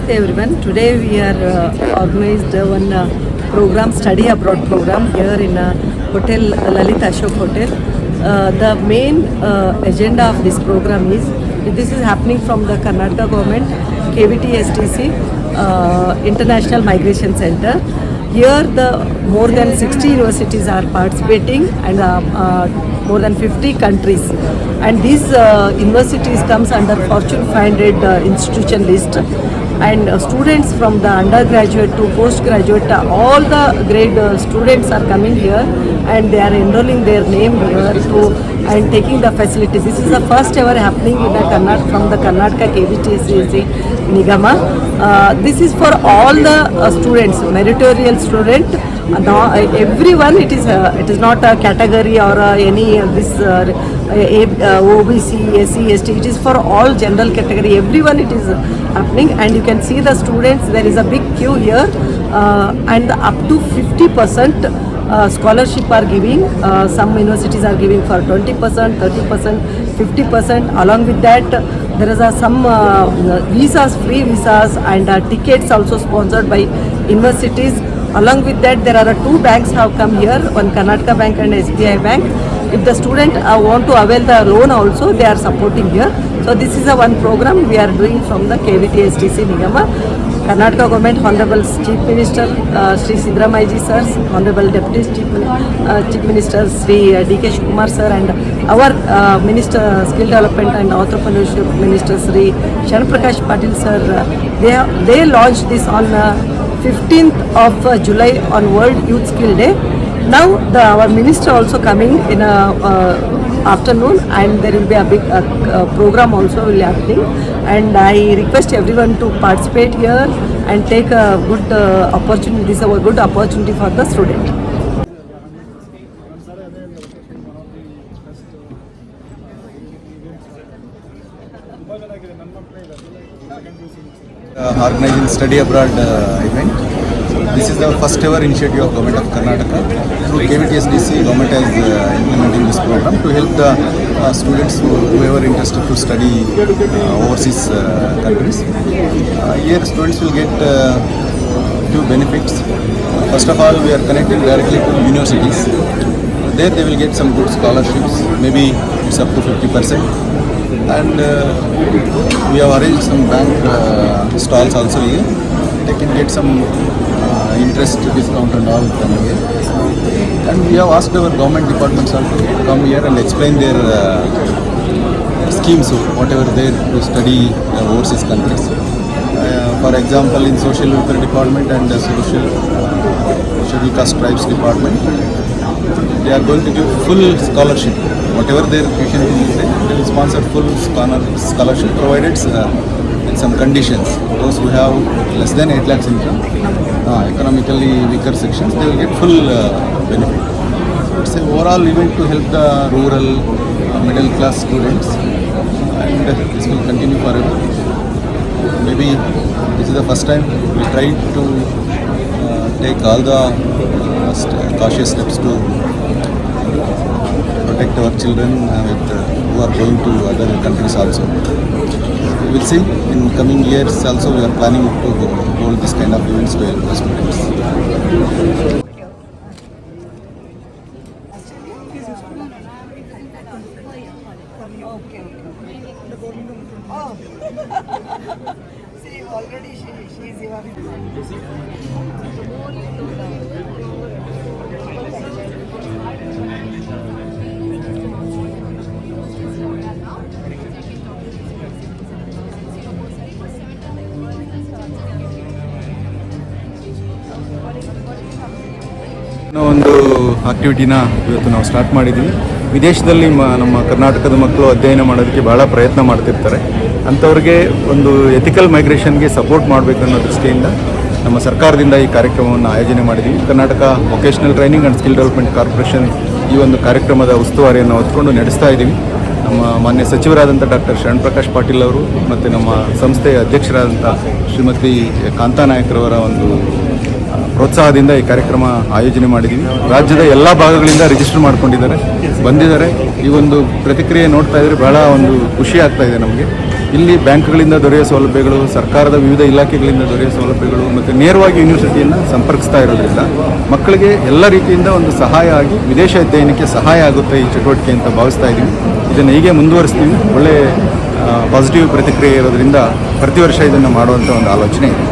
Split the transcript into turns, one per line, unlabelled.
Namaste everyone. Today we are organized one program, study abroad program here in Hotel Lalita Ashok Hotel. The main agenda of this program is, this is happening from the Karnataka government, KVT STC, International Migration Center. Here the more than 60 universities are participating and more than 50 countries. And these universities comes under Fortune 500 institution list. And students from the undergraduate to postgraduate, all the grade students are coming here and they are enrolling their name here and taking the facility. This is the first ever happening in the from the Karnataka KVTSC Nigama. This is for all the students, meritorious student. Everyone, it is not a category or any this OBC, SC, ST. It is for all general category. Everyone it is happening, and you can see the students. There is a big queue here, and up to 50% scholarship are giving. Some universities are giving for 20%, 30%, 50%. Along with that, there is some visas, free visas, and tickets also sponsored by universities. Along with that, there are two banks have come here, one Karnataka Bank and SBI Bank. If the student want to avail the loan also, they are supporting here. So this is a one program we are doing from the KVT STC Nigama. Karnataka Government, Honorable Chief Minister Sri Siddaramaiah sir, Honorable Deputy Chief Minister Sri D.K. Shivakumar sir, and our Minister Skill Development and Entrepreneurship Minister Sri Sharn Prakash Patil sir, they launched this on 15th of July on World Youth Skill Day. Now our minister also coming in afternoon, and there will be a big program also will be happening, and I request everyone to participate here and take a good opportunity. This is a good opportunity for the student.
Organizing study abroad event. This is the first ever initiative of Government of Karnataka. Through KVTSDC, Government is implementing this program to help the students whoever interested to study overseas countries. Here students will get few benefits. First of all, we are connecting directly to universities. There they will get some good scholarships, maybe it's up to 50%. And we have arranged some bank stalls also here. They can get some interest discount and all from here. And we have asked our government departments also to come here and explain their schemes, whatever they to study overseas countries. For example, in social welfare department and scheduled caste tribes department, they are going to give full scholarship. Whatever their tuition is, they will sponsor full scholarship provided in some conditions. Those who have less than 8 lakhs income, economically weaker sections, they will get full benefit. It's an overall event to help the rural middle class students, and this will continue forever. Maybe this is the first time we tried to take all the cautious steps to protect our children who are going to other countries also. We will see in coming years also. We are planning to hold this kind of events to help the students.
See, already she is your.
ಒಂದು ಆಕ್ಟಿವಿಟಿನ ಇವತ್ತು ನಾವು start ಮಾಡಿದ್ದೀವಿ. ವಿದೇಶದಲ್ಲಿ ನಮ್ಮ ಕರ್ನಾಟಕದ ಮಕ್ಕಳು ಅಧ್ಯಯನ ಮಾಡೋದಕ್ಕೆ ಭಾಳ ಪ್ರಯತ್ನ ಮಾಡ್ತಿರ್ತಾರೆ. ಅಂಥವ್ರಿಗೆ ಒಂದು ಎಥಿಕಲ್ ಮೈಗ್ರೇಷನ್ಗೆ ಸಪೋರ್ಟ್ ಮಾಡಬೇಕು ಅನ್ನೋ ದೃಷ್ಟಿಯಿಂದ ನಮ್ಮ ಸರ್ಕಾರದಿಂದ ಈ ಕಾರ್ಯಕ್ರಮವನ್ನು ಆಯೋಜನೆ ಮಾಡಿದ್ದೀವಿ. Karnataka vocational training and skill development corporation ಈ ಒಂದು ಕಾರ್ಯಕ್ರಮದ ಉಸ್ತುವಾರಿಯನ್ನು ಹೊತ್ಕೊಂಡು ನಡೆಸ್ತಾ ಇದ್ದೀವಿ. ನಮ್ಮ ಮಾನ್ಯ ಸಚಿವರಾದಂಥ ಡಾಕ್ಟರ್ ಶರಣ್ ಪ್ರಕಾಶ್ ಪಾಟೀಲ್ ಅವರು ಮತ್ತು ನಮ್ಮ ಸಂಸ್ಥೆಯ ಅಧ್ಯಕ್ಷರಾದಂಥ ಶ್ರೀಮತಿ ಕಾಂತಾ ನಾಯಕರವರ ಒಂದು ಪ್ರೋತ್ಸಾಹದಿಂದ ಈ ಕಾರ್ಯಕ್ರಮ ಆಯೋಜನೆ ಮಾಡಿದ್ದೀವಿ. ರಾಜ್ಯದ ಎಲ್ಲ ಭಾಗಗಳಿಂದ ರಿಜಿಸ್ಟರ್ ಮಾಡ್ಕೊಂಡಿದ್ದಾರೆ, ಬಂದಿದ್ದಾರೆ. ಈ ಒಂದು ಪ್ರತಿಕ್ರಿಯೆ ನೋಡ್ತಾ ಇದ್ರೆ ಬಹಳ ಒಂದು ಖುಷಿ ಆಗ್ತಾ ಇದೆ ನಮಗೆ. ಇಲ್ಲಿ ಬ್ಯಾಂಕ್ಗಳಿಂದ ದೊರೆಯುವ ಸೌಲಭ್ಯಗಳು, ಸರ್ಕಾರದ ವಿವಿಧ ಇಲಾಖೆಗಳಿಂದ ದೊರೆಯುವ ಸೌಲಭ್ಯಗಳು ಮತ್ತು ನೇರವಾಗಿ ಯೂನಿವರ್ಸಿಟಿಯನ್ನು ಸಂಪರ್ಕಿಸ್ತಾ ಇರೋದ್ರಿಂದ ಮಕ್ಕಳಿಗೆ ಎಲ್ಲ ರೀತಿಯಿಂದ ಒಂದು ಸಹಾಯ ಆಗಿ ವಿದೇಶ ಅಧ್ಯಯನಕ್ಕೆ ಸಹಾಯ ಆಗುತ್ತೆ ಈ ಚಟುವಟಿಕೆ ಅಂತ ಭಾವಿಸ್ತಾ ಇದ್ದೀವಿ. ಇದನ್ನು ಹೀಗೆ ಮುಂದುವರಿಸ್ತೀವಿ. ಒಳ್ಳೆ ಪಾಸಿಟಿವ್ ಪ್ರತಿಕ್ರಿಯೆ ಇರೋದ್ರಿಂದ ಪ್ರತಿ ವರ್ಷ ಇದನ್ನು ಮಾಡುವಂಥ ಒಂದು ಆಲೋಚನೆ ಇದೆ.